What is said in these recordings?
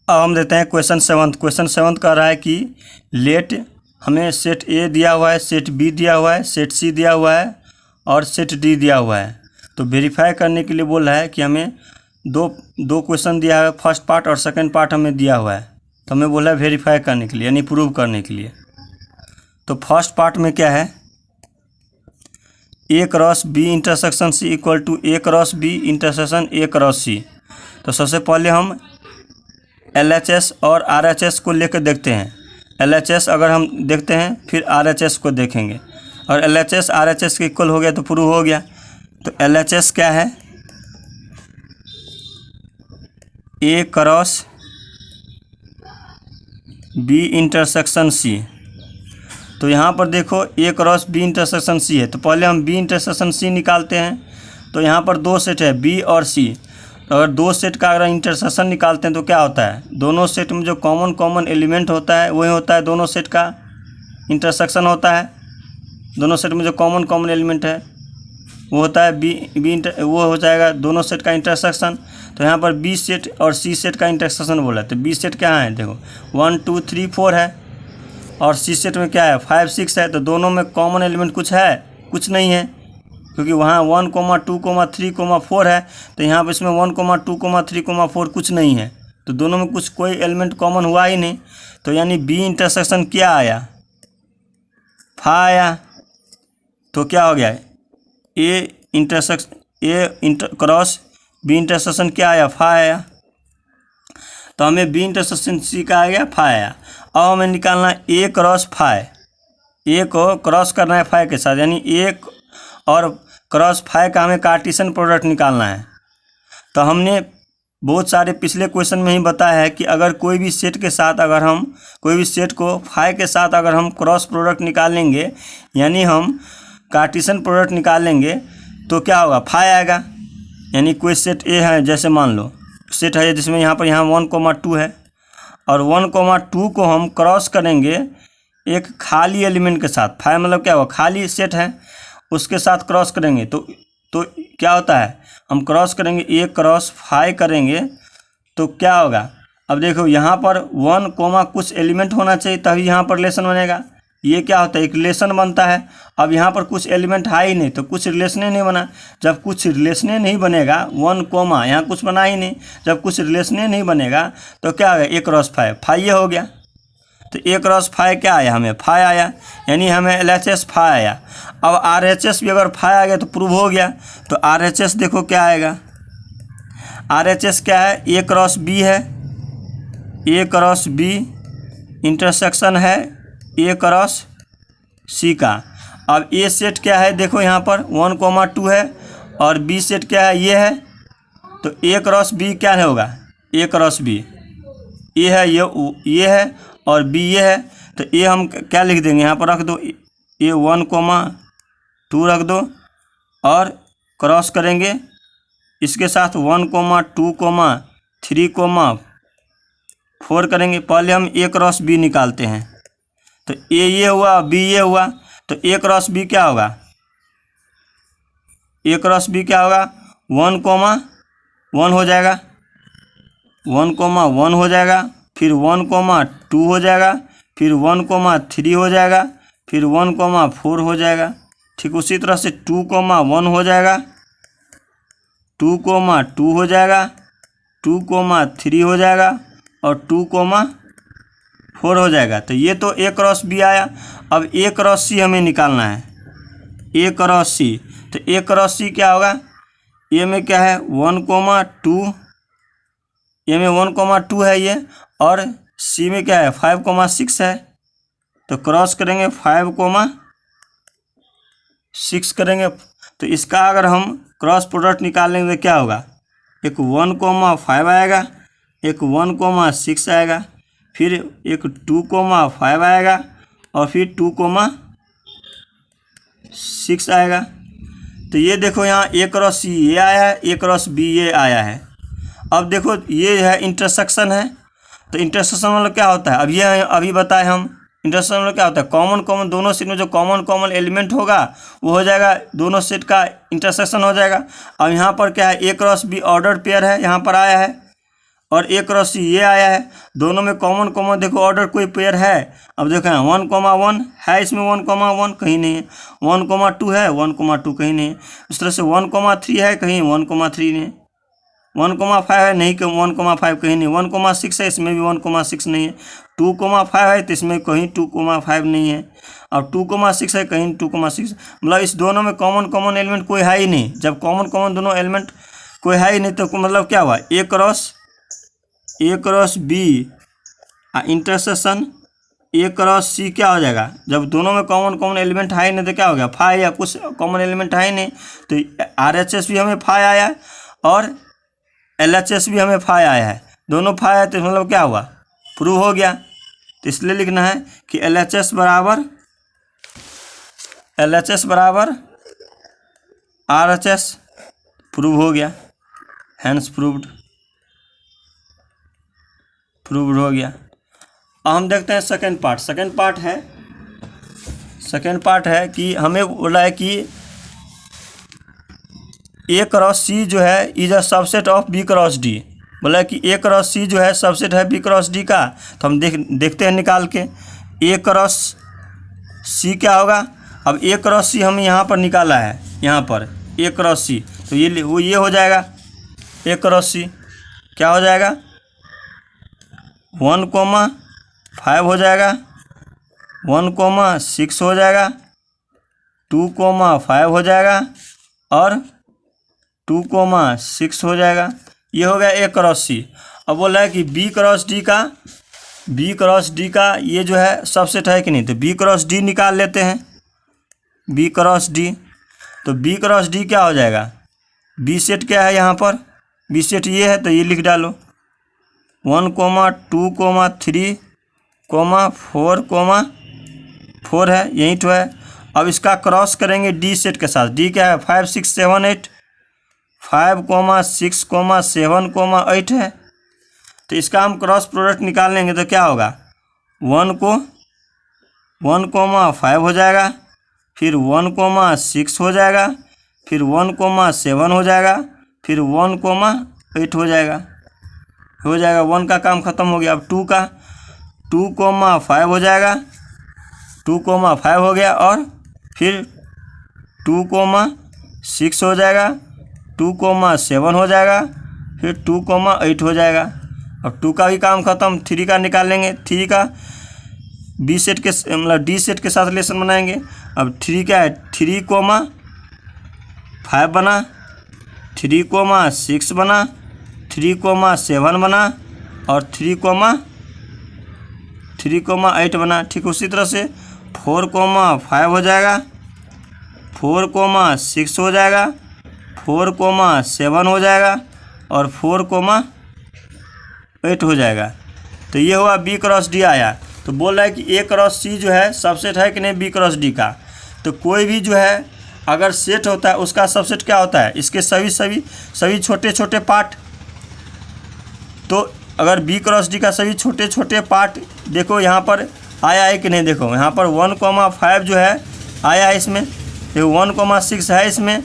अब हम देते हैं क्वेश्चन 7। क्वेश्चन 7 कह रहा है कि लेट हमें सेट ए दिया हुआ है, सेट बी दिया हुआ है, सेट सी दिया हुआ है और सेट डी दिया हुआ है। तो वेरीफाई करने के लिए बोल रहा है कि हमें दो क्वेश्चन दिया है, फर्स्ट पार्ट और सेकंड पार्ट हमें दिया हुआ है। तो हमें बोला है वेरीफाई करने के लिए यानी प्रूव करने के लिए। तो फर्स्ट पार्ट में क्या है, A cross B intersection C equal to A cross B intersection A cross C. तो सबसे पहले हम LHS और RHS को लेकर देखते हैं। LHS अगर हम देखते हैं फिर RHS को देखेंगे, और LHS RHS के इक्वल हो गया तो प्रूव हो गया। तो LHS क्या है, ए क्रॉस बी इंटरसेक्शन सी। तो यहाँ पर देखो ए क्रॉस बी इंटरसेक्शन सी है, तो पहले हम बी इंटरसेक्शन सी निकालते हैं। तो यहाँ पर दो सेट है बी और सी। अगर दो सेट का अगर इंटरसेक्शन निकालते हैं तो क्या होता है, दोनों सेट में जो कॉमन एलिमेंट होता है वही होता है दोनों सेट का इंटरसेक्शन होता है। दोनों सेट में जो कॉमन एलिमेंट है वो होता है वो हो जाएगा दोनों सेट का इंटरसेक्शन। तो यहाँ पर बी सेट और सी सेट का इंटरसेक्शन बोला है। तो बी सेट क्या है, देखो 1 2 3 4 है, और सी सेट में क्या है 5 6 है। तो दोनों में कॉमन एलिमेंट कुछ है, कुछ नहीं है, क्योंकि वहाँ 1 2 3 4 है। तो यहाँ पर इसमें 1 2 3 4 कुछ नहीं है। तो दोनों में कुछ कोई एलिमेंट कॉमन हुआ ही नहीं। तो यानी बी इंटरसेक्शन क्या आया, फा आया। तो क्या हो गया, क्रॉस बी इंटरसेक्शन क्या आया, फा आया। तो हमें बी इंटरसेक्शन सी का आ गया, फा आया। अब हमें निकालना है ए क्रॉस फाई। ए को क्रॉस करना है फाई के साथ, यानी ए और क्रॉस फाई का हमें कार्टेशियन प्रोडक्ट निकालना है। तो हमने बहुत सारे पिछले क्वेश्चन में ही बताया है कि अगर कोई भी सेट के साथ अगर हम कोई भी सेट को फाई के साथ अगर हम क्रॉस प्रोडक्ट निकालेंगे, यानी हम कार्टेशियन प्रोडक्ट निकालेंगे, तो क्या होगा, फाई आएगा। यानी कोई सेट ए है, जैसे मान लो सेट है जिसमें यहाँ 1 2 है, और 1 2 को हम क्रॉस करेंगे एक खाली एलिमेंट के साथ। फाई मतलब क्या हुआ, खाली सेट है, उसके साथ क्रॉस करेंगे तो क्या होता है, हम क्रॉस करेंगे ए क्रॉस फाई करेंगे तो क्या होगा। अब देखो यहाँ पर 1 कुछ एलिमेंट होना चाहिए तभी यहाँ पर रिलेशन बनेगा। ये क्या होता है, एक रिलेशन बनता है। अब यहाँ पर कुछ एलिमेंट है ही नहीं तो कुछ रिलेशन नहीं बना। जब कुछ रिलेशन नहीं बनेगा 1 यहाँ कुछ बना ही नहीं, जब कुछ रिलेशन नहीं बनेगा तो क्या होगा, ए क्रॉस फाई, फाई ये हो गया। तो ए क्रॉस फाई क्या आया, हमें फाई आया, यानी हमें LHS फाई आया। अब RHS भी अगर फाई आ गया तो प्रूव हो गया। तो RHS देखो क्या आएगा, RHS क्या है, ए क्रॉस बी है, ए क्रॉस बी इंटरसेक्शन है ए क्रॉस सी का। अब ए सेट क्या है, देखो यहाँ पर 1 2 है, और बी सेट क्या है, ये है। तो ए क्रॉस बी क्या होगा, ए क्रॉस बी ए है, ये है, और बी ये है। तो ए हम क्या लिख देंगे, यहाँ पर रख दो, ए 1 2 रख दो, और क्रॉस करेंगे इसके साथ 1 2 3 4 करेंगे। पहले हम ए क्रॉस बी निकालते हैं। तो ए ये हुआ, बी ये हुआ, तो ए क्रॉस बी क्या होगा, ए क्रॉस बी क्या होगा, 1 1 हो जाएगा, 1 1 हो जाएगा, फिर 1 2 हो जाएगा, फिर 1 3 हो जाएगा, फिर 1 4 हो जाएगा। ठीक उसी तरह से 2 1 हो जाएगा, 2 2 हो जाएगा, 2 3 हो जाएगा, और 2 4 हो जाएगा। तो ये तो ए क्रॉस बी आया। अब ए क्रॉस सी हमें निकालना है, ए क्रॉस सी। तो ए क्रॉस सी क्या होगा, ए में क्या है 1 2, ए में 1 2 है ये, और सी में क्या है 5 6 है। तो क्रॉस करेंगे 5 6 करेंगे। तो इसका अगर हम क्रॉस प्रोडक्ट निकालेंगे तो क्या होगा, एक 1 5 आएगा, एक 1 6 आएगा, फिर एक 2 5 आएगा, और फिर 2 6 आएगा। तो ये देखो यहाँ ए क्रॉस सी ये आया है, ए क्रॉस बी ये आया है। अब देखो ये है इंटरसेक्शन है। तो इंटरसेक्शन मतलब क्या होता है, अब ये अभी बताए हम, इंटरसेक्शन मतलब क्या होता है, कॉमन दोनों सेट में जो कॉमन एलिमेंट होगा वो हो जाएगा, दोनों सेट का इंटरसेक्शन हो जाएगा। अब यहाँ पर क्या है, A cross be ordered pair है, यहाँ पर आया है। और ए क्रॉस सी ये आया है, दोनों में कॉमन कॉमन देखो ऑर्डर कोई पेयर है। अब देखो 1,1 है, इसमें 1,1 कहीं नहीं है, 1,2 है, 1,2 कहीं नहीं है। इस तरह से 1,3 है, कहीं 1,3 नहीं है, 1,5 है, नहीं 1,5 कहीं नहीं, 1,6 है, इसमें भी 1,6 नहीं है, 2,5 है तो इसमें कहीं 2,5 नहीं है, और 2,6 है कहीं 2,6। मतलब इस दोनों में कॉमन कॉमन एलिमेंट कोई है ही नहीं। जब कॉमन कॉमन दोनों एलिमेंट कोई है ही नहीं तो मतलब क्या हुआ, A cross B intersection A cross C क्या हो जाएगा। जब दोनों में कॉमन कॉमन एलिमेंट है ही नहीं तो क्या हो गया, फाई, या कुछ कॉमन एलिमेंट है ही नहीं तो RHS भी हमें फाई आया है और LHS भी हमें फाई आया है, दोनों फाई आए तो मतलब क्या हुआ, प्रूव हो गया। तो इसलिए लिखना है कि LHS बराबर RHS, प्रूव हो गया, हैंस प्रूव्ड हो गया। अब हम देखते हैं सेकेंड पार्ट है कि हमें बोला है कि ए क्रॉस सी जो है is a subset of B cross D. बोला है कि ए क्रॉस सी जो है सबसेट है बी क्रॉस डी का। तो हम देखते हैं निकाल के ए क्रॉस सी क्या होगा। अब ए क्रॉस सी हम यहाँ पर निकाला है, यहाँ पर ए क्रॉस सी, तो ये हो जाएगा ए क्रॉस सी क्या हो जाएगा, 1,5 हो जाएगा, 1,6 हो जाएगा, 2,5 हो जाएगा और 2,6 हो जाएगा। ये हो गया ए क्रॉस सी। अब बोल रहा है कि बी क्रॉस डी का ये जो है सबसेट है कि नहीं, तो बी क्रॉस डी निकाल लेते हैं, बी क्रॉस डी। तो बी क्रॉस डी क्या हो जाएगा, बी सेट क्या है यहाँ पर, बी सेट ये है तो ये लिख डालो 1,2,3,4 है, यही तो है। अब इसका क्रॉस करेंगे डी सेट के साथ, डी क्या है 5, 6, 7, 8, 5, 6, 7, 8 है। तो इसका हम क्रॉस प्रोडक्ट निकाल लेंगे तो क्या होगा, 1,5 हो जाएगा, फिर 1,6 हो जाएगा, फिर 1,7 हो जाएगा, फिर 1,8 हो जाएगा। 1 का काम ख़त्म हो गया। अब 2,5 हो जाएगा, 2,5 हो गया, और फिर 2,6 हो जाएगा, 2,7 हो जाएगा, फिर 2,8 हो जाएगा। अब 2 का भी काम ख़त्म, 3 का निकाल लेंगे, 3 का बी सेट के मतलब डी सेट के साथ रिलेशन बनाएंगे। अब 3 क्या है, 3,5 बना, 3,6 बना, 3,7 बना और 3,8 बना। ठीक उसी तरह से 4,5 हो जाएगा, 4,6 हो जाएगा, 4,7 हो जाएगा और 4,8 हो जाएगा। तो ये हुआ बी क्रॉस डी आया। तो बोल रहा है कि ए क्रॉस सी जो है सबसेट है कि नहीं बी क्रॉस डी का। तो कोई भी जो है अगर सेट होता है उसका सबसेट क्या होता है, इसके सभी छोटे छोटे पार्ट। तो अगर बी क्रॉस डी का सभी छोटे छोटे पार्ट देखो यहाँ पर आया है कि नहीं, देखो यहाँ पर 1,5 जो है आया है इसमें, देखो 1,6 है इसमें,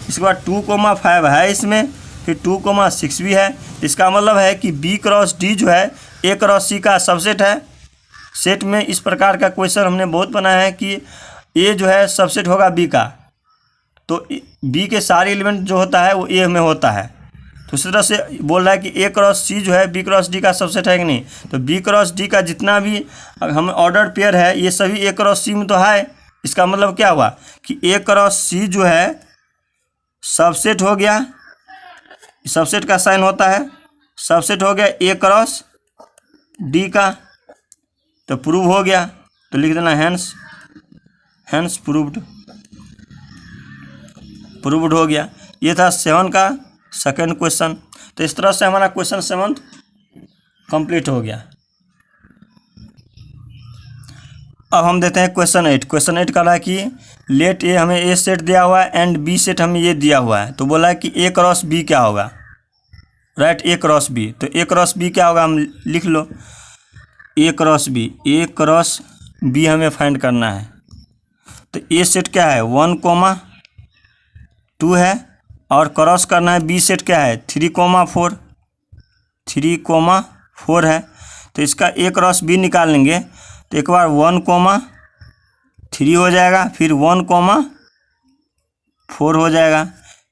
इसके बाद 2,5 है इसमें, फिर 2,6 भी है। इसका मतलब है कि बी क्रॉस डी जो है ए क्रॉस सी का सबसेट है। सेट में इस प्रकार का क्वेश्चन हमने बहुत बनाया है कि ए जो है सबसेट होगा बी का, तो बी के सारे एलिमेंट जो होता है वो ए में होता है। तो इस तरह से बोल रहा है कि ए क्रॉस सी जो है बी क्रॉस डी का सबसेट है कि नहीं। तो बी क्रॉस डी का जितना भी हम ऑर्डर पेयर है ये सभी ए क्रॉस सी में तो है। इसका मतलब क्या हुआ कि ए क्रॉस सी जो है सबसेट हो गया, सबसेट का साइन होता है, सबसेट हो गया ए क्रॉस डी का, तो प्रूव हो गया। तो लिख देना हैंस प्रूव्ड हो गया। ये था 7 का सेकंड क्वेश्चन। तो इस तरह से हमारा क्वेश्चन 7 कंप्लीट हो गया। अब हम देते हैं क्वेश्चन 8। क्वेश्चन 8 का रहा है कि लेट ए, हमें ए सेट दिया हुआ है एंड बी सेट हमें ये दिया हुआ है। तो बोला है कि ए क्रॉस बी क्या होगा, राइट, ए क्रॉस बी। तो ए क्रॉस बी क्या होगा, हम लिख लो ए क्रॉस बी हमें फाइंड करना है। तो ए सेट क्या है 1,2 है और क्रॉस करना है बी सेट क्या है 3,4। 3,4 है। तो इसका A क्रॉस B निकालेंगे तो एक बार 1,3 हो जाएगा, फिर 1,4 हो जाएगा,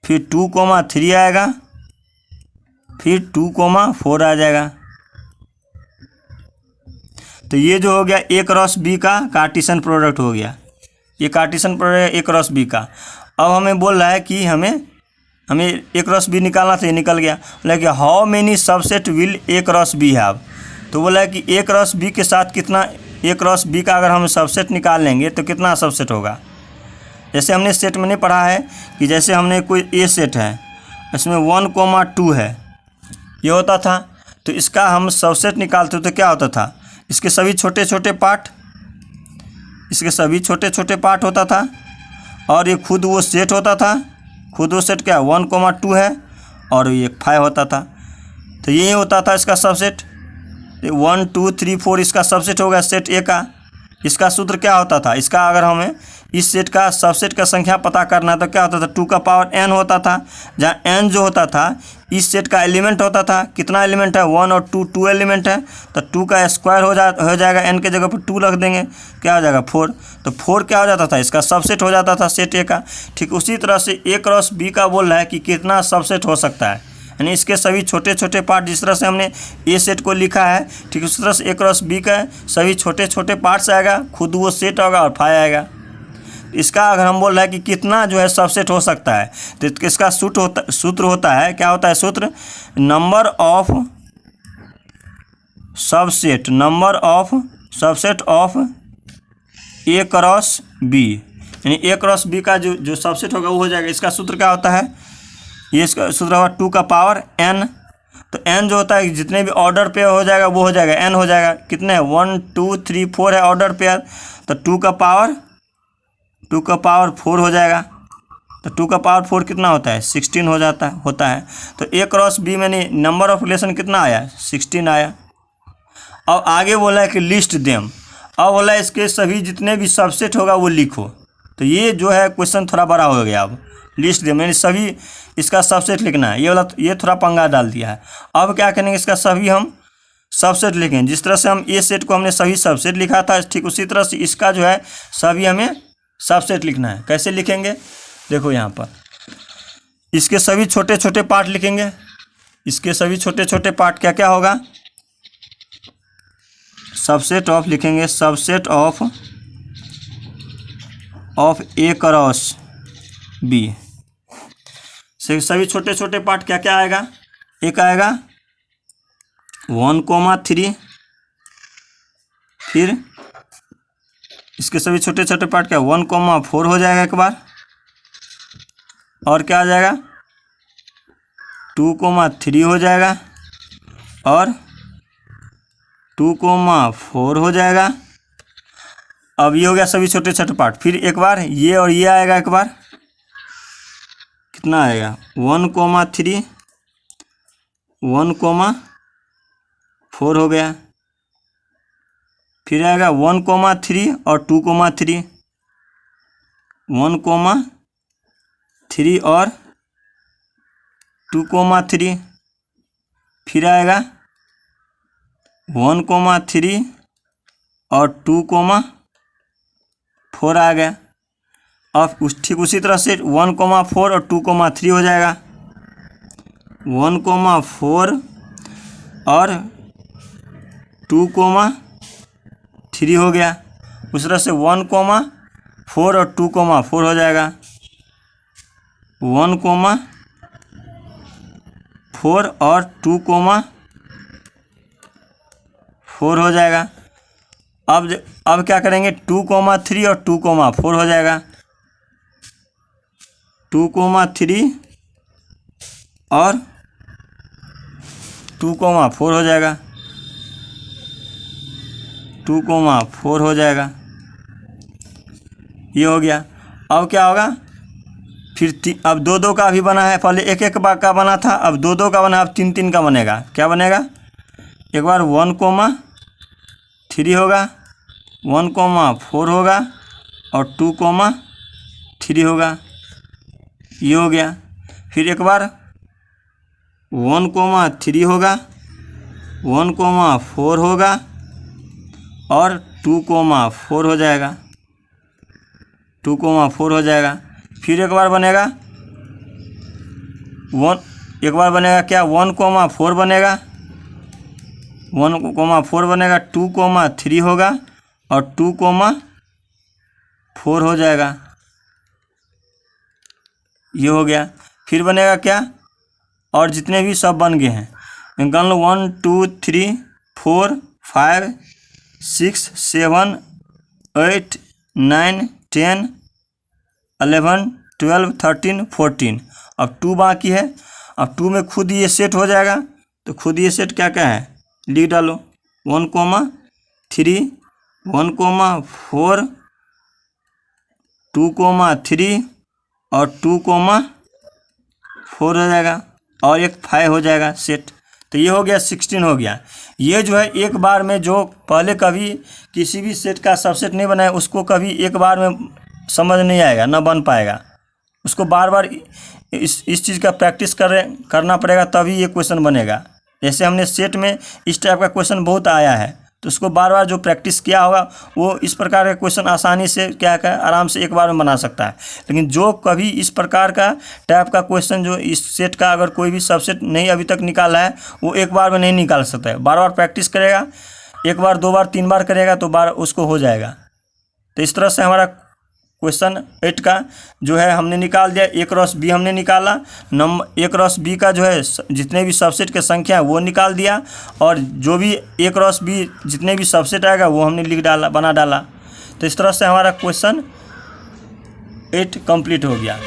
फिर 2,3 आएगा, फिर 2,4 आ जाएगा। तो ये जो हो गया A क्रॉस B का कार्टेशियन प्रोडक्ट हो गया। ये Cartesian product A cross B का। अब हमें बोल रहा है कि हमें A क्रॉस B निकालना था, ये निकल गया। बोला कि how many subset will A cross B have. तो बोला है कि A क्रॉस B के साथ कितना, A क्रॉस B का अगर हम सबसेट निकाल लेंगे तो कितना सबसेट होगा। जैसे हमने सेट में नहीं पढ़ा है कि जैसे हमने कोई A सेट है, इसमें 1,2 है, ये होता था। तो इसका हम सबसेट निकालते तो क्या होता था, इसके सभी छोटे छोटे पार्ट, इसके सभी छोटे छोटे पार्ट होता था, और ये खुद वो सेट होता था। खुद वो सेट क्या 1,2 है और ये 5 होता था। तो यही होता था इसका सबसेट। 1 2 3 4 इसका सबसेट हो गया सेट A का। इसका सूत्र क्या होता था, इसका अगर हमें इस सेट का सबसेट का संख्या पता करना तो क्या होता था, 2 का पावर n होता था, जहाँ n जो होता था इस सेट का एलिमेंट होता था। कितना एलिमेंट है, 1 और 2, 2 एलिमेंट है, तो 2 का स्क्वायर हो जाएगा, n के जगह पर 2 रख देंगे, क्या हो जाएगा 4। तो 4 क्या हो जाता था, इसका सबसेट हो जाता था सेट A का। ठीक उसी तरह से A क्रॉस B का बोल रहा है कि कितना सबसेट हो सकता है, यानी इसके सभी छोटे छोटे पार्ट, जिस तरह से हमने A सेट को लिखा है ठीक उसी तरह से A क्रॉस B का सभी छोटे छोटे पार्ट्स आएगा, खुद वो सेट होगा और 5 आएगा। इसका अगर हम बोल रहे हैं कि कितना जो है सबसेट हो सकता है, तो इसका सूत्र होता है, क्या होता है सूत्र, number of subset of A cross B, यानी A क्रॉस B का जो सबसेट होगा वो हो जाएगा। इसका सूत्र क्या होता है, ये इसका सूत्र होगा 2 का पावर n। तो n जो होता है जितने भी ऑर्डर पेयर हो जाएगा वो हो जाएगा n हो जाएगा। कितने 1 2 3 4 है ऑर्डर पेयर, तो 2 का पावर 4 हो जाएगा। तो 2 का पावर 4 कितना होता है 16 होता है। तो A क्रॉस B में नंबर ऑफ रिलेशन कितना आया 16 आया। अब आगे बोला है कि लिस्ट देम। अब बोला इसके सभी जितने भी सबसेट होगा वो लिखो। तो ये जो है क्वेश्चन थोड़ा बड़ा हो गया। अब लिस्ट देम यानी सभी इसका सबसेट लिखना है, ये थोड़ा पंगा डाल दिया है। अब क्या करेंगे, इसका सभी हम सबसेट लिखेंगे। जिस तरह से हम A सेट को हमने सभी सबसेट लिखा था, ठीक उसी तरह से इसका जो है सभी हमें सबसेट लिखना है। कैसे लिखेंगे, देखो यहाँ पर इसके सभी छोटे छोटे पार्ट लिखेंगे। इसके सभी छोटे छोटे पार्ट क्या क्या होगा, सबसेट ऑफ लिखेंगे, subset of A cross B से सभी छोटे छोटे पार्ट क्या क्या आएगा, एक आएगा 1,3, फिर इसके सभी छोटे छोटे पार्ट क्या 1,4 हो जाएगा एक बार, और क्या आ जाएगा 2,3 हो जाएगा, और 2,4 हो जाएगा। अब ये हो गया सभी छोटे छोटे पार्ट। फिर एक बार ये और ये आएगा, एक बार कितना आएगा 1,3 1,4 हो गया। फिर आएगा 1,3 और 2,3 1,3 और 2,3, फिर आएगा 1,3 और 2,4 आ गया। अब ठीक उसी तरह से 1,4 और 2,3 हो जाएगा, 1,4 और 2,3 हो गया। उस तरह से 1,4 और 2,4 हो जाएगा, 1,4 और 2,4 हो जाएगा। अब क्या करेंगे 2,3 और 2,4 हो जाएगा, 2,3 और 2,4 हो जाएगा, 2,4 हो जाएगा। ये हो गया। अब क्या होगा, फिर अब 2-2 का भी बना है, पहले 1-1 का बना था, अब 2-2 का बना, अब 3-3 का बनेगा। क्या बनेगा, एक बार 1,3 होगा, 1,4 होगा और 2,3 होगा। ये हो गया। फिर एक बार 1,3 होगा, 1,4 होगा और 2,4 हो जाएगा, 2,4 हो जाएगा। फिर एक बार बनेगा क्या 1,4 बनेगा, 1,4 बनेगा, 2,3 होगा और 2,4 हो जाएगा, ये हो गया। फिर बनेगा क्या, और जितने भी सब बन गए हैं निकाल लो, 1 2 3 4 5 6 7 8 9 10 11 12 13 14। अब 2 बाकी है। अब 2 में खुद ये सेट हो जाएगा, तो खुद ये सेट क्या क्या है लिख डालो, 1,3 1,4 2,3 और 2,4 हो जाएगा और एक 5 हो जाएगा सेट। तो ये हो गया 16 हो गया। ये जो है एक बार में, जो पहले कभी किसी भी सेट का सबसेट नहीं बनाया उसको कभी एक बार में समझ नहीं आएगा, ना बन पाएगा। उसको बार बार इस चीज़ का प्रैक्टिस करना पड़ेगा, तभी ये क्वेश्चन बनेगा। जैसे हमने सेट में इस टाइप का क्वेश्चन बहुत आया है, तो उसको बार बार जो प्रैक्टिस किया होगा वो इस प्रकार का क्वेश्चन आसानी से क्या आराम से एक बार में बना सकता है। लेकिन जो कभी इस प्रकार का टाइप का क्वेश्चन, जो इस सेट का अगर कोई भी सबसेट नहीं अभी तक निकाला है, वो एक बार में नहीं निकाल सकता है। बार बार प्रैक्टिस करेगा, एक बार 2 बार 3 बार करेगा तो बार उसको हो जाएगा। तो इस तरह से हमारा क्वेश्चन 8 का जो है हमने निकाल दिया। A क्रॉस B हमने निकाला, नंबर A क्रॉस B का जो है जितने भी सबसेट के संख्या है वो निकाल दिया, और जो भी A क्रॉस B जितने भी सबसेट आएगा वो हमने लिख डाला, बना डाला। तो इस तरह से हमारा क्वेश्चन 8 कंप्लीट हो गया।